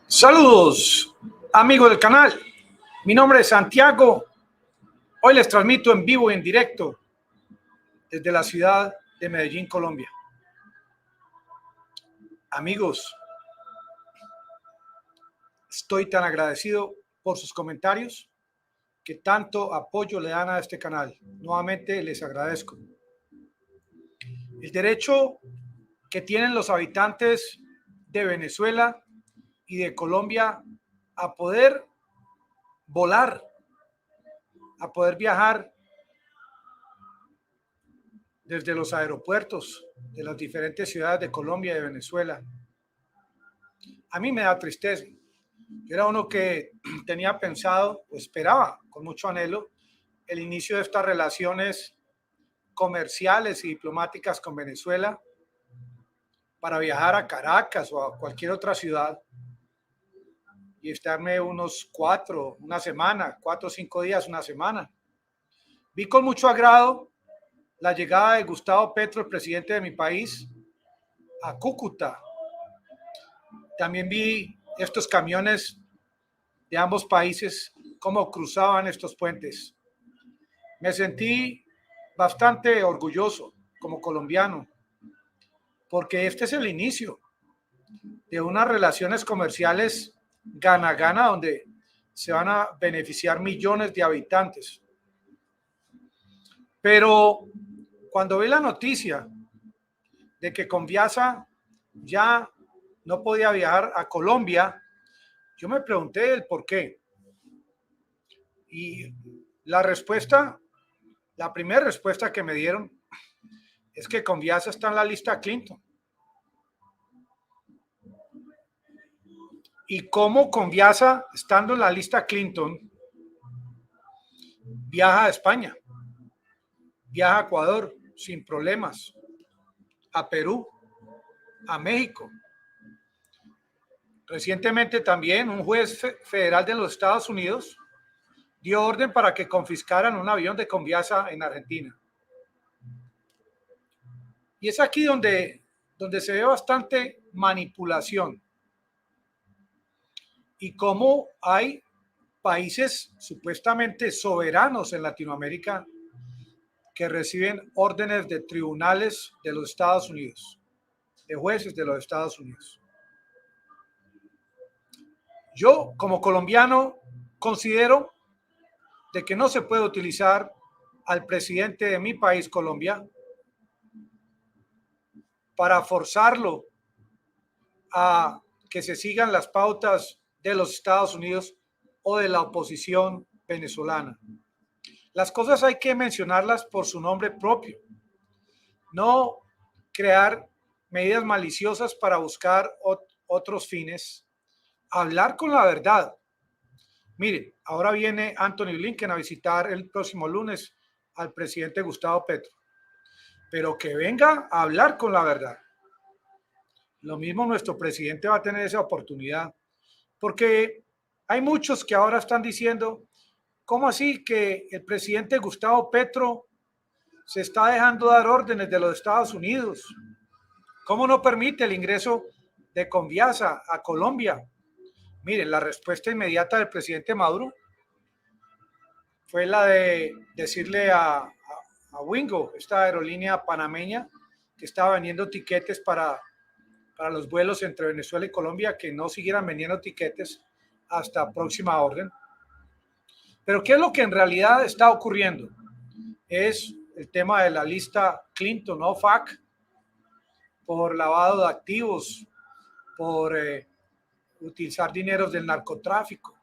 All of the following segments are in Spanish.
Saludos, amigos del canal. Mi nombre es Santiago. Hoy les transmito en vivo y en directo desde la ciudad de Medellín, Colombia. Amigos, estoy tan agradecido por sus comentarios que tanto apoyo le dan a este canal. Nuevamente les agradezco. El derecho que tienen los habitantes de Venezuela y de Colombia a poder volar, a poder viajar desde los aeropuertos de las diferentes ciudades de Colombia y de Venezuela. A mí me da tristeza. Yo era uno que tenía pensado o esperaba con mucho anhelo el inicio de estas relaciones comerciales y diplomáticas con Venezuela para viajar a Caracas o a cualquier otra ciudad y estarme una semana, 4 o 5 días, una semana. Vi con mucho agrado la llegada de Gustavo Petro, el presidente de mi país, a Cúcuta. También vi estos camiones de ambos países, cómo cruzaban estos puentes. Me sentí bastante orgulloso como colombiano, porque este es el inicio de unas relaciones comerciales gana-gana donde se van a beneficiar millones de habitantes. Pero cuando vi la noticia de que Conviasa ya no podía viajar a Colombia, yo me pregunté el por qué. Y la primera respuesta que me dieron es que Conviasa está en la lista Clinton. Y cómo Conviasa, estando en la lista Clinton, viaja a España, viaja a Ecuador sin problemas, a Perú, a México. Recientemente también un juez federal de los Estados Unidos dio orden para que confiscaran un avión de Conviasa en Argentina. Y es aquí donde se ve bastante manipulación y cómo hay países supuestamente soberanos en Latinoamérica que reciben órdenes de tribunales de los Estados Unidos, de jueces de los Estados Unidos. Yo, como colombiano, considero de que no se puede utilizar al presidente de mi país, Colombia, para forzarlo a que se sigan las pautas de los Estados Unidos o de la oposición venezolana. Las cosas hay que mencionarlas por su nombre propio, no crear medidas maliciosas para buscar otros fines, hablar con la verdad. Miren, ahora viene Anthony Blinken a visitar el próximo lunes al presidente Gustavo Petro, pero que venga a hablar con la verdad. Lo mismo nuestro presidente va a tener esa oportunidad, porque hay muchos que ahora están diciendo, ¿cómo así que el presidente Gustavo Petro se está dejando dar órdenes de los Estados Unidos? ¿Cómo no permite el ingreso de Conviasa a Colombia? Miren, la respuesta inmediata del presidente Maduro fue la de decirle a Wingo, esta aerolínea panameña que estaba vendiendo tiquetes para los vuelos entre Venezuela y Colombia, que no siguieran vendiendo tiquetes hasta próxima orden. Pero ¿qué es lo que en realidad está ocurriendo? Es el tema de la lista Clinton o FAC por lavado de activos, por utilizar dineros del narcotráfico.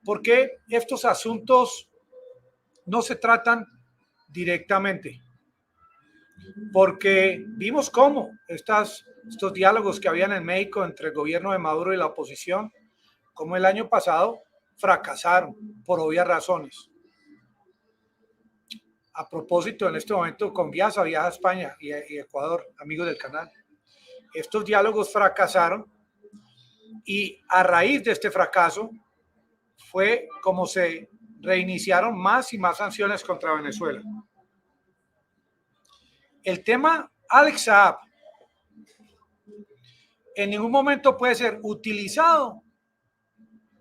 Porque estos asuntos no se tratan directamente. Porque vimos cómo estos diálogos que habían en México entre el gobierno de Maduro y la oposición, como el año pasado, fracasaron por obvias razones. A propósito, en este momento Conviasa viaja a España y Ecuador, amigos del canal. Estos diálogos fracasaron y a raíz de este fracaso fue como se reiniciaron más y más sanciones contra Venezuela. El tema Alex Saab en ningún momento puede ser utilizado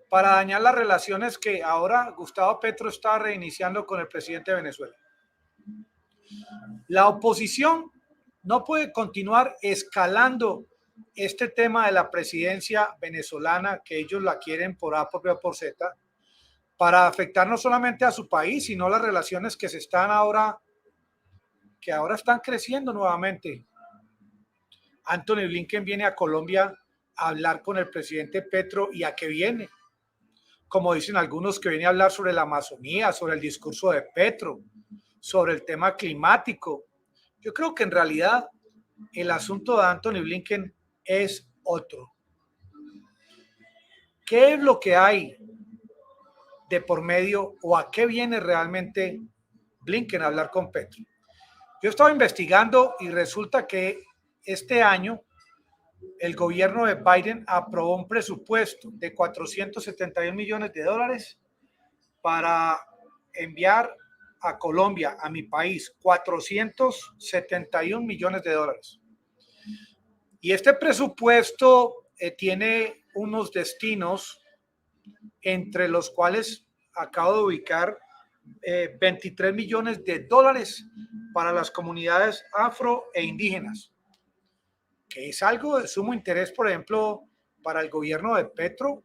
para dañar las relaciones que ahora Gustavo Petro está reiniciando con el presidente de Venezuela. La oposición no puede continuar escalando este tema de la presidencia venezolana, que ellos la quieren por A, por B o por Z, para afectar no solamente a su país, sino las relaciones que ahora están creciendo nuevamente. Anthony Blinken viene a Colombia a hablar con el presidente Petro. ¿Y a qué viene? Como dicen algunos, que viene a hablar sobre la Amazonía, sobre el discurso de Petro, sobre el tema climático. Yo creo que en realidad el asunto de Anthony Blinken es otro. ¿Qué es lo que hay de por medio o a qué viene realmente Blinken a hablar con Petro? Yo estaba investigando y resulta que este año el gobierno de Biden aprobó un presupuesto de 471 millones de dólares para enviar a Colombia, a mi país, 471 millones de dólares. Y este presupuesto tiene unos destinos entre los cuales acabo de ubicar 23 millones de dólares para las comunidades afro e indígenas, que es algo de sumo interés, por ejemplo, para el gobierno de Petro,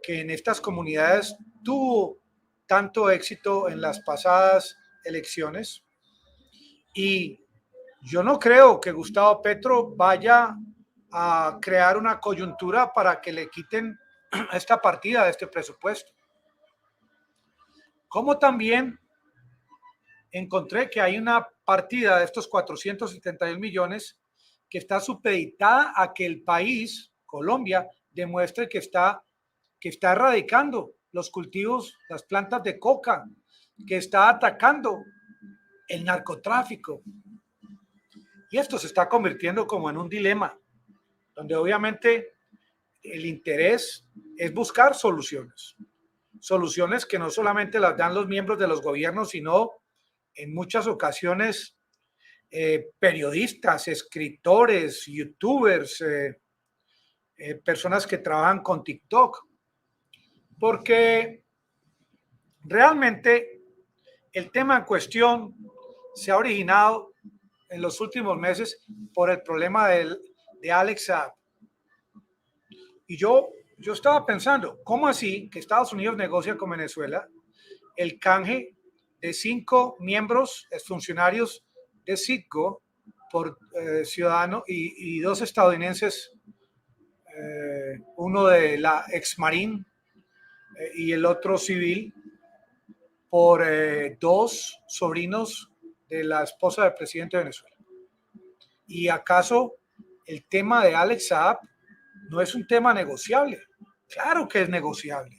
que en estas comunidades tuvo tanto éxito en las pasadas elecciones. Y yo no creo que Gustavo Petro vaya a crear una coyuntura para que le quiten esta partida de este presupuesto. Como también encontré que hay una partida de estos 471 millones que está supeditada a que el país, Colombia, demuestre que está erradicando los cultivos, las plantas de coca, que está atacando el narcotráfico. Y esto se está convirtiendo como en un dilema, donde obviamente el interés es buscar soluciones. Soluciones que no solamente las dan los miembros de los gobiernos, sino en muchas ocasiones periodistas, escritores, youtubers, personas que trabajan con TikTok. Porque realmente el tema en cuestión se ha originado en los últimos meses por el problema de Alex Saab. Y yo estaba pensando, ¿cómo así que Estados Unidos negocia con Venezuela el canje de 5 miembros, funcionarios de Citgo por ciudadano y 2 estadounidenses, uno de la ex Marine y el otro civil, por 2 sobrinos de la esposa del presidente de Venezuela? ¿Y acaso el tema de Alex Saab no es un tema negociable? Claro que es negociable.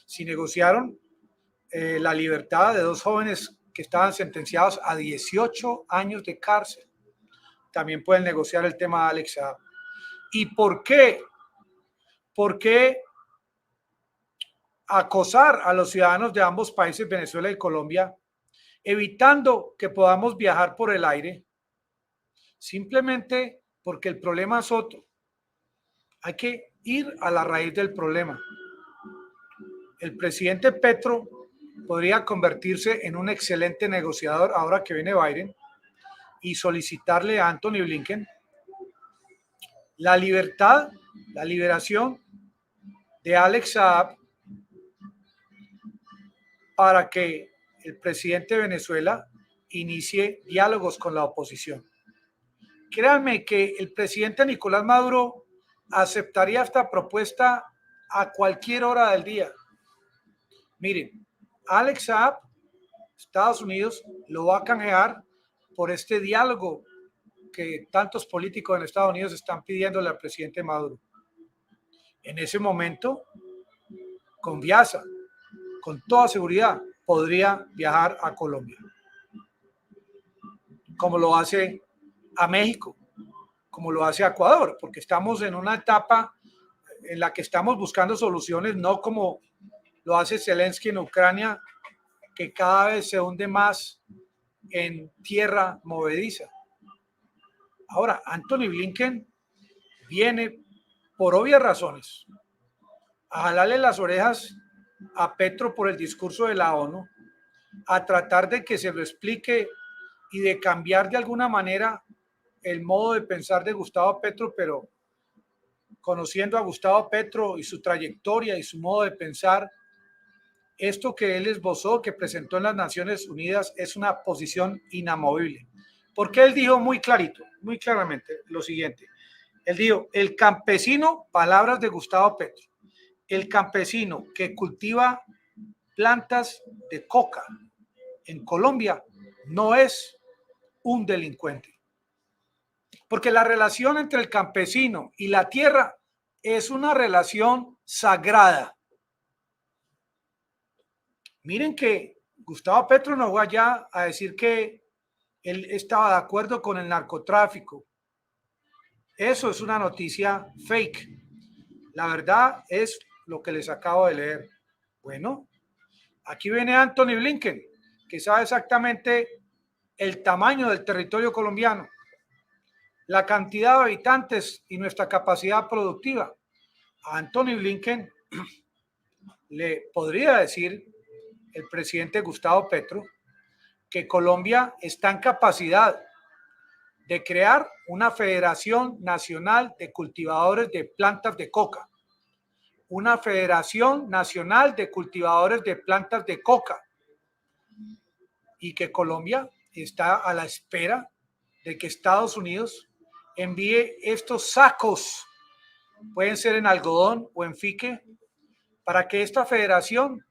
Si negociaron la libertad de 2 jóvenes que estaban sentenciados a 18 años de cárcel, también pueden negociar el tema de Alex Saab. ¿Y por qué? ¿Por qué acosar a los ciudadanos de ambos países, Venezuela y Colombia, evitando que podamos viajar por el aire? Simplemente porque el problema es otro. Hay que ir a la raíz del problema. El presidente Petro podría convertirse en un excelente negociador ahora que viene Biden y solicitarle a Anthony Blinken la libertad, la liberación de Alex Saab para que el presidente de Venezuela inicie diálogos con la oposición. Créanme que el presidente Nicolás Maduro aceptaría esta propuesta a cualquier hora del día. Miren, Alex Saab, Estados Unidos lo va a canjear por este diálogo que tantos políticos en Estados Unidos están pidiéndole al presidente Maduro. En ese momento, Conviasa, con toda seguridad, podría viajar a Colombia, como lo hace a México, como lo hace a Ecuador, porque estamos en una etapa en la que estamos buscando soluciones, no como lo hace Zelensky en Ucrania, que cada vez se hunde más en tierra movediza. Ahora, Anthony Blinken viene por obvias razones a jalarle las orejas a Petro por el discurso de la ONU, a tratar de que se lo explique y de cambiar de alguna manera el modo de pensar de Gustavo Petro, pero conociendo a Gustavo Petro y su trayectoria y su modo de pensar, esto que él esbozó, que presentó en las Naciones Unidas, es una posición inamovible. Porque él dijo muy clarito, muy claramente lo siguiente. Él dijo, el campesino, palabras de Gustavo Petro, el campesino que cultiva plantas de coca en Colombia no es un delincuente. Porque la relación entre el campesino y la tierra es una relación sagrada. Miren que Gustavo Petro no va allá a decir que él estaba de acuerdo con el narcotráfico. Eso es una noticia fake. La verdad es lo que les acabo de leer. Bueno, aquí viene Anthony Blinken, que sabe exactamente el tamaño del territorio colombiano, la cantidad de habitantes y nuestra capacidad productiva. A Anthony Blinken le podría decir el presidente Gustavo Petro que Colombia está en capacidad de crear una Federación Nacional de Cultivadores de Plantas de Coca. Una Federación Nacional de Cultivadores de Plantas de Coca. Y que Colombia está a la espera de que Estados Unidos envíe estos sacos, pueden ser en algodón o en fique, para que esta federación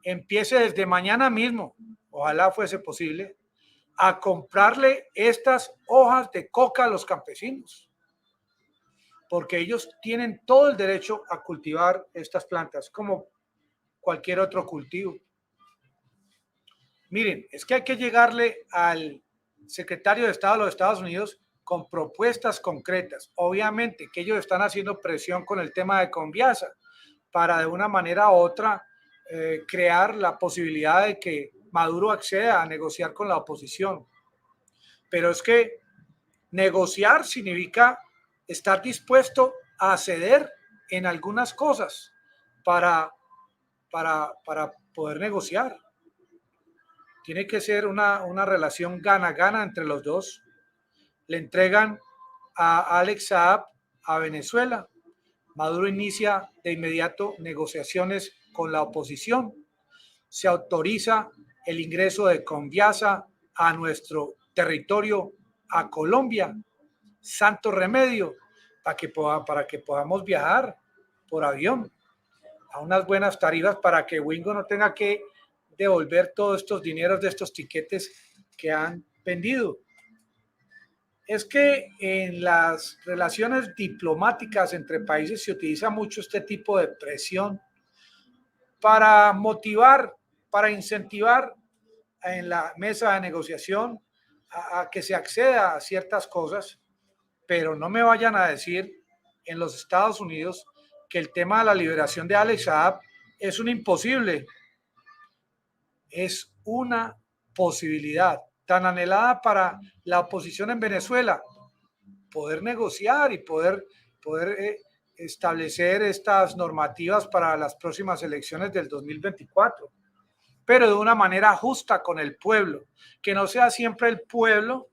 empiece desde mañana mismo, ojalá fuese posible, a comprarle estas hojas de coca a los campesinos, porque ellos tienen todo el derecho a cultivar estas plantas como cualquier otro cultivo. Miren, es que hay que llegarle al secretario de Estado de los Estados Unidos con propuestas concretas. Obviamente que ellos están haciendo presión con el tema de Conviasa para de una manera u otra crear la posibilidad de que Maduro acceda a negociar con la oposición. Pero es que negociar significa estar dispuesto a ceder en algunas cosas para poder negociar. Tiene que ser una relación gana-gana entre los dos. Le entregan a Alex Saab a Venezuela. Maduro inicia de inmediato negociaciones con la oposición. Se autoriza el ingreso de Conviasa a nuestro territorio, a Colombia. Santo remedio para que podamos viajar por avión a unas buenas tarifas para que Wingo no tenga que devolver todos estos dineros de estos tiquetes que han vendido. Es que en las relaciones diplomáticas entre países se utiliza mucho este tipo de presión para motivar, para incentivar en la mesa de negociación a que se acceda a ciertas cosas, pero no me vayan a decir en los Estados Unidos que el tema de la liberación de Alex Saab es un imposible. Es una posibilidad tan anhelada para la oposición en Venezuela, poder negociar y poder establecer estas normativas para las próximas elecciones del 2024, pero de una manera justa con el pueblo, que no sea siempre el pueblo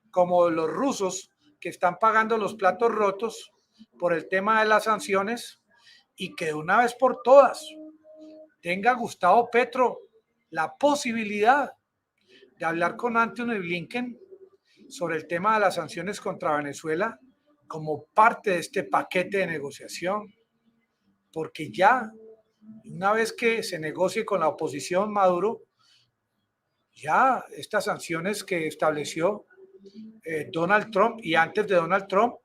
como los rusos que están pagando los platos rotos por el tema de las sanciones y que de una vez por todas tenga Gustavo Petro la posibilidad de hablar con Anthony Blinken sobre el tema de las sanciones contra Venezuela como parte de este paquete de negociación, porque ya una vez que se negocie con la oposición Maduro, ya estas sanciones que estableció Donald Trump y antes de Donald Trump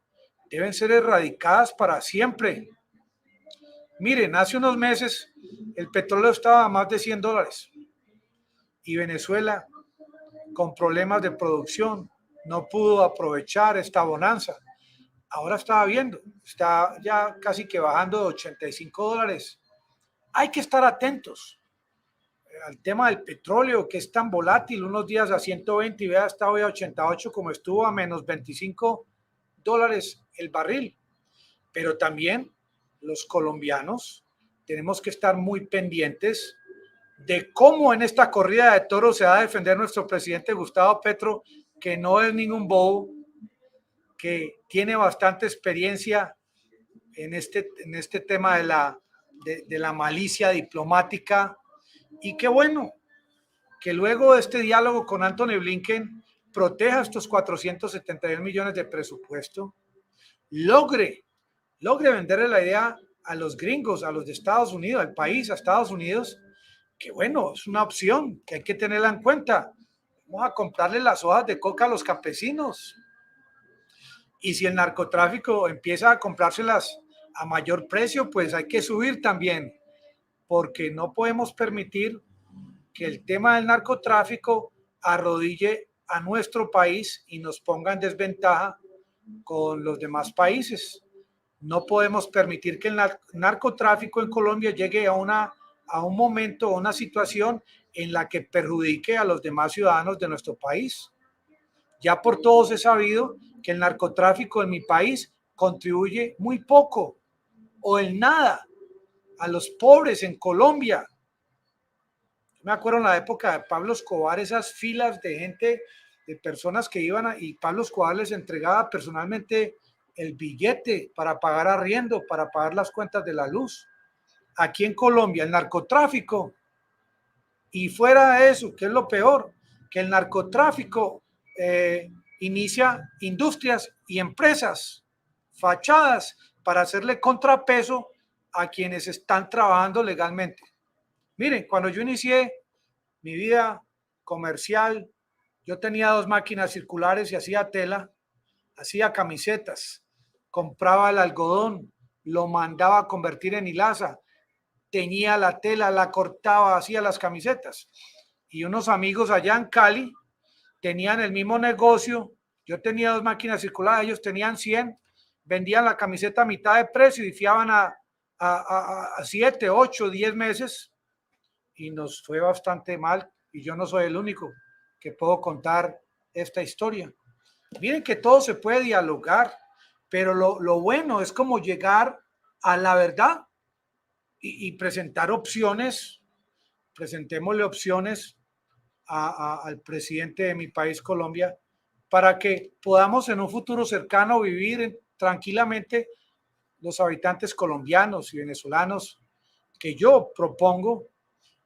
deben ser erradicadas para siempre. Miren, hace unos meses el petróleo estaba a más de $100 y Venezuela, con problemas de producción, no pudo aprovechar esta bonanza. Ahora estaba viendo, está ya casi que bajando de $85. Hay que estar atentos al tema del petróleo, que es tan volátil, unos días a 120 y vea hasta hoy a 88, como estuvo a menos $25 $2 el barril. Pero también los colombianos tenemos que estar muy pendientes de cómo en esta corrida de toros se va a defender nuestro presidente Gustavo Petro, que no es ningún bobo, que tiene bastante experiencia en este tema de la malicia diplomática, y qué bueno que luego de este diálogo con Anthony Blinken proteja estos 471 millones de presupuesto, logre venderle la idea a los gringos, a los de Estados Unidos, al país, a Estados Unidos, que bueno, es una opción que hay que tenerla en cuenta. Vamos a comprarle las hojas de coca a los campesinos. Y si el narcotráfico empieza a comprárselas a mayor precio, pues hay que subir también, porque no podemos permitir que el tema del narcotráfico arrodille a nuestro país y nos ponga en desventaja con los demás países. No podemos permitir que el narcotráfico en Colombia llegue a un momento, a una situación en la que perjudique a los demás ciudadanos de nuestro país. Ya por todos he sabido que el narcotráfico en mi país contribuye muy poco o en nada a los pobres en Colombia. Me acuerdo en la época de Pablo Escobar, esas filas de gente, de personas que iban y Pablo Escobar les entregaba personalmente el billete para pagar arriendo, para pagar las cuentas de la luz. Aquí en Colombia, el narcotráfico, y fuera de eso, ¿qué es lo peor? Que el narcotráfico inicia industrias y empresas, fachadas, para hacerle contrapeso a quienes están trabajando legalmente. Miren, cuando yo inicié mi vida comercial, yo tenía 2 máquinas circulares y hacía tela, hacía camisetas, compraba el algodón, lo mandaba a convertir en hilaza, teñía la tela, la cortaba, hacía las camisetas. Y unos amigos allá en Cali tenían el mismo negocio. Yo tenía 2 máquinas circulares, ellos tenían 100, vendían la camiseta a mitad de precio y fiaban a 7, 8, 10 meses, y nos fue bastante mal, y yo no soy el único que puedo contar esta historia. Miren que todo se puede dialogar, pero lo bueno es como llegar a la verdad y presentar opciones. Presentémosle opciones al presidente de mi país, Colombia, para que podamos en un futuro cercano vivir tranquilamente los habitantes colombianos y venezolanos, que yo propongo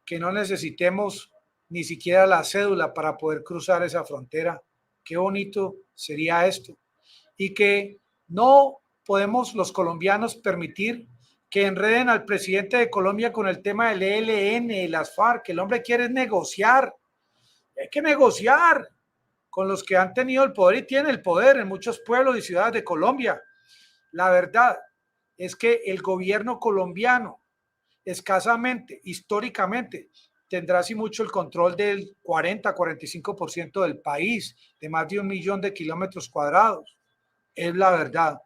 que no necesitemos ni siquiera la cédula para poder cruzar esa frontera. Qué bonito sería esto. Y que no podemos los colombianos permitir que enreden al presidente de Colombia con el tema del ELN, las FARC. El hombre quiere negociar. Hay que negociar con los que han tenido el poder y tienen el poder en muchos pueblos y ciudades de Colombia. La verdad es que el gobierno colombiano escasamente, históricamente, tendrá así mucho el control del 40-45% del país, de más de 1 millón de kilómetros cuadrados. Es la verdad.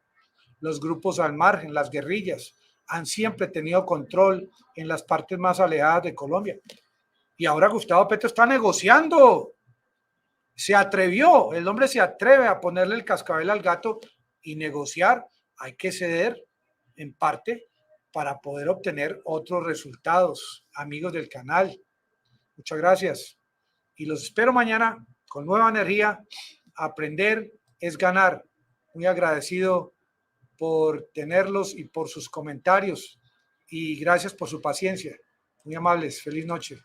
Los grupos al margen, las guerrillas, han siempre tenido control en las partes más alejadas de Colombia. Y ahora Gustavo Petro está negociando. Se atrevió, el hombre se atreve a ponerle el cascabel al gato y negociar. Hay que ceder en parte para poder obtener otros resultados. Amigos del canal, muchas gracias. Y los espero mañana con nueva energía. Aprender es ganar. Muy agradecido por tenerlos y por sus comentarios. Y gracias por su paciencia. Muy amables. Feliz noche.